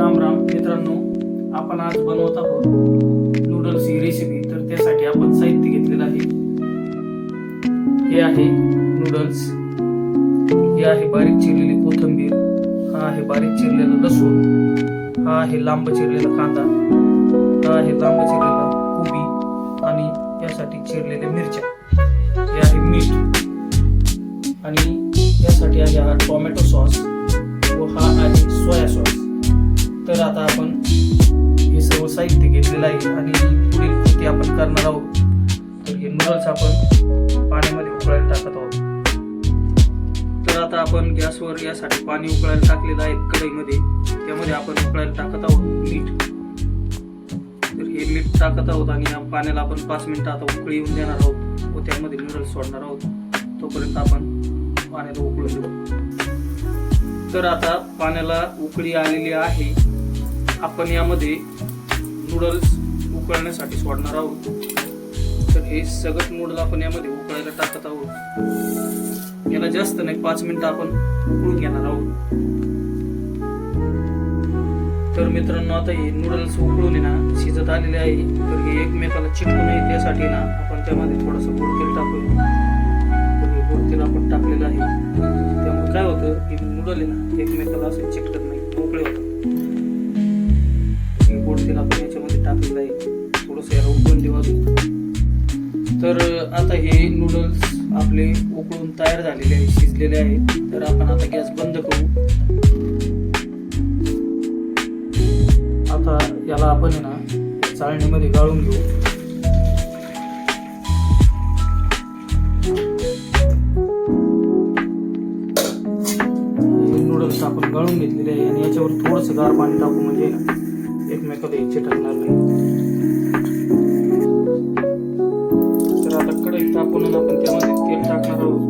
राम राम मित्रांनो, आपण आज बनवत आहोत नूडल्स ही रेसिपी। तर त्यासाठी आपण साहित्य घेतलेलं आहे। हे आहे नूडल्स, हे आहे बारीक चिरलेली कोथिंबीर, हा आहे बारीक चिरलेला लसूण, हा आहे लांब चिरलेला कांदा, हा आहे लांब चिरलेला कोबी आणि यासाठी चिरलेल्या मिरच्या, हे आहे मीठ आणि यासाठी आहे हा टोमॅटो सॉस व हा आहे सोया सॉस। तर आता आपण हे सर्व साहित्य घेतलेलं आहे आणि पुढील कृती आपण करणार आहोत। तर हे नूडल्स आपण पाण्यामध्ये उकळायला टाकत आहोत। तर आता आपण गॅसवर यासाठी पाणी उकळायला टाकलेलं आहे कढईमध्ये, त्यामध्ये आपण उकळायला टाकत आहोत मीठ। तर हे मीठ टाकत आहोत आणि या पाण्याला आपण 5 मिनिटं आता उकळी येऊन देणार आहोत व त्यामध्ये नूडल्स सोडणार आहोत। तोपर्यंत आपण पाण्याला उकळून देऊ। तर आता पाण्याला उकळी आलेली आहे, आपण यामध्ये नूडल्स उकळण्यासाठी सोडणार आहोत। तर हे सगळं नूडल आपण यामध्ये उकळायला टाकत आहोत। याला जास्त नाही 5 मिनिटं आपण उकळून घेणार आहोत। तर मित्रांनो, आता हे नूडल्स उकळून ना शिजत आलेले आहे। तर हे एकमेकाला चिटकू नये त्यासाठी ना आपण त्यामध्ये थोडंसं गोड तेल टाकूया। तर हे गोड तेल आपण टाकलेलं आहे, त्यामुळे काय होतं की नूडल आहे ना एकमेकाला असं चिटकत नाही, मोकळे होतात। गोड तेल आपण याच्यामध्ये टाकलेलं आहे, थोडंसं याला उकळून देऊ अजून। तर आता हे नूडल्स आपले उकळून तयार झालेले आहे, शिजलेले आहेत। तर आपण आता गॅस बंद करू। आता याला आपण ना चाळणीमध्ये गाळून घेऊ। नूडल्स आपण गाळून घेतलेले आहे आणि याच्यावर थोडंसं गार पाणी टाकू, म्हणजे एकमेकाला चिटकणार नाही। तर आता कढई तापवून आपण त्यामध्ये तेल टाकणार आहोत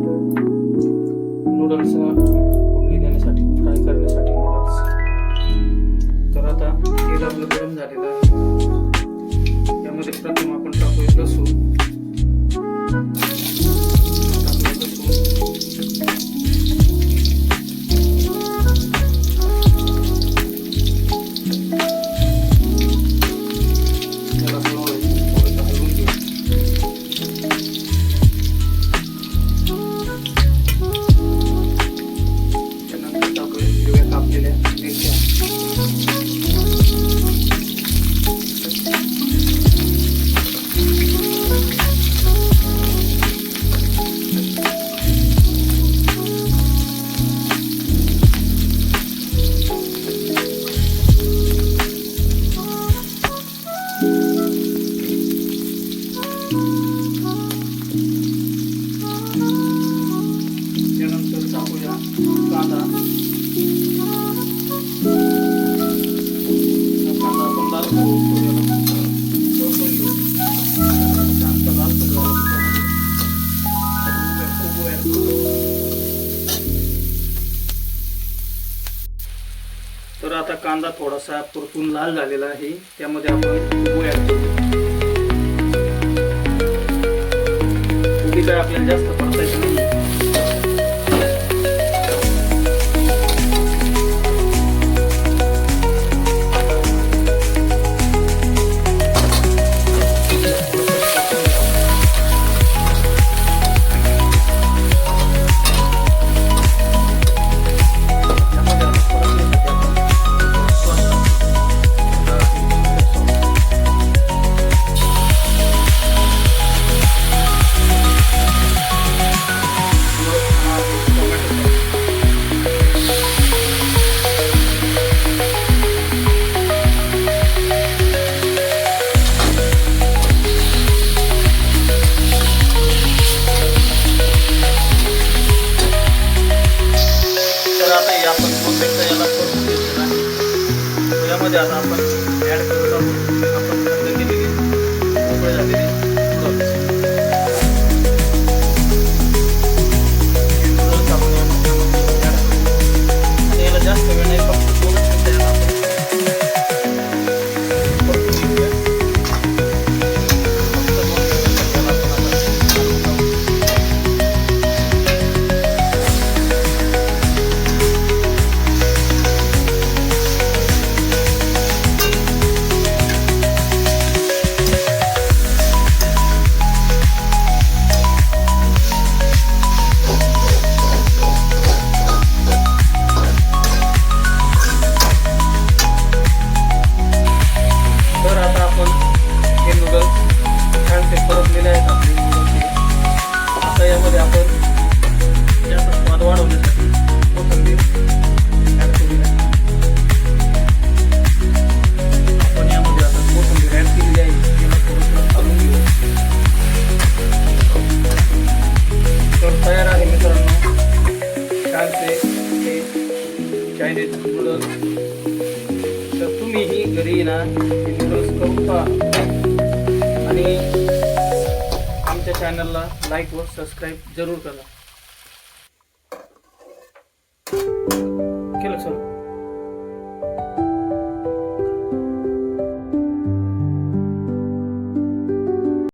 नूडल्स फोडणी देण्यासाठी, फ्राय करण्यासाठी नूडल्स। तर आता तेल आपलं गरम झालेलं आहे, यामध्ये प्रथम आपण टाकूया लसूण। तर आता कांदा थोडासा परतून लाल झालेला आहे, त्यामध्ये आपण कोबी ऍड करू। कोबी काय आपल्याला जास्त परतायचं नाही। यामध्ये आता आपण ऍड करत आहोत आपण थंड केलेली मोकळे झालेले नूडल्स। नूडल्स आपण यामध्ये ऍड करू आणि याला जास्त वेळ नाही, फक्त 2 मिनिटं याला आपण परतून घेऊया। फक्त 2 मिनिटं याला आपण घरी ना हे नूडल्स करून पहा आणि आमच्या चॅनलला लाईक व सबस्क्राईब जरूर करा.